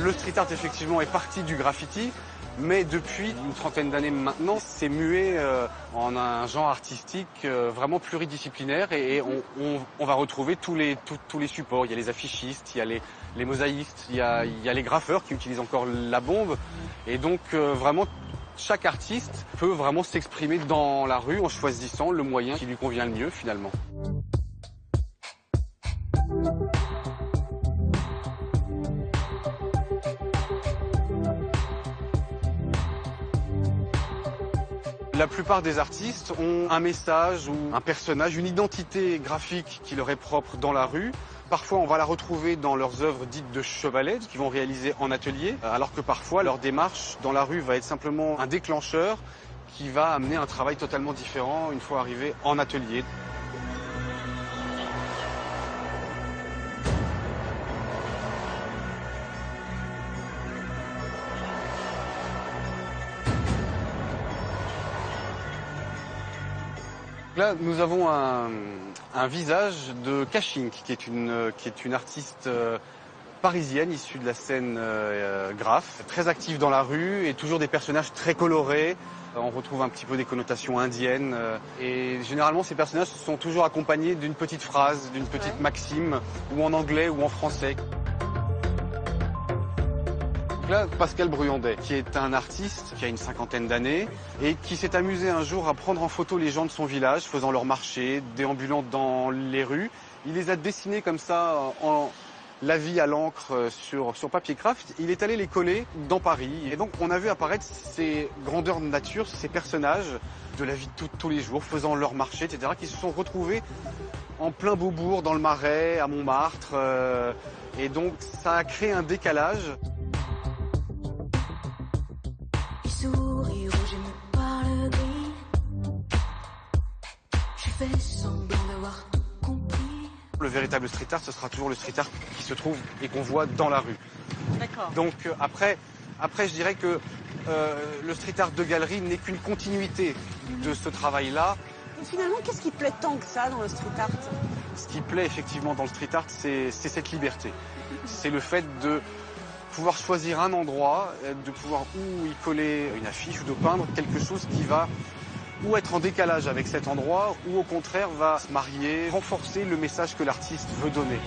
Le street art, effectivement, est parti du graffiti, mais depuis une trentaine d'années maintenant, c'est mué en un genre artistique vraiment pluridisciplinaire et on va retrouver tous les supports. Il y a les affichistes, il y a les mosaïstes, il y a les graffeurs qui utilisent encore la bombe. Et donc, vraiment, chaque artiste peut vraiment s'exprimer dans la rue en choisissant le moyen qui lui convient le mieux, finalement. La plupart des artistes ont un message ou un personnage, une identité graphique qui leur est propre dans la rue. Parfois, on va la retrouver dans leurs œuvres dites de chevalet, qu'ils vont réaliser en atelier, alors que parfois, leur démarche dans la rue va être simplement un déclencheur qui va amener un travail totalement différent une fois arrivé en atelier. Là, nous avons un visage de Kashink, qui est une artiste parisienne issue de la scène graphe, très active dans la rue et toujours des personnages très colorés. On retrouve un petit peu des connotations indiennes et généralement ces personnages sont toujours accompagnés d'une petite phrase, d'une petite maxime, ou en anglais ou en français. Là, Pascal Bruyandet, qui est un artiste qui a une cinquantaine d'années et qui s'est amusé un jour à prendre en photo les gens de son village, faisant leur marché, déambulant dans les rues. Il les a dessinés comme ça en la vie à l'encre sur papier craft. Il est allé les coller dans Paris. Et donc on a vu apparaître ces grandeurs de nature, ces personnages de la vie de tous les jours, faisant leur marché, etc., qui se sont retrouvés en plein Beaubourg, dans le Marais, à Montmartre. Et donc ça a créé un décalage. Sourire rouge et me parle gris. Je fais semblant d'avoir tout compris. Le véritable street art, ce sera toujours le street art qui se trouve et qu'on voit dans la rue. D'accord. Donc après, je dirais que le street art de galerie n'est qu'une continuité de ce travail-là. Et finalement, qu'est-ce qui plaît tant que ça dans le street art? Ce qui plaît effectivement dans le street art, c'est cette liberté. C'est le fait de pouvoir choisir un endroit, de pouvoir ou y coller une affiche ou de peindre quelque chose qui va ou être en décalage avec cet endroit ou au contraire va se marier, renforcer le message que l'artiste veut donner.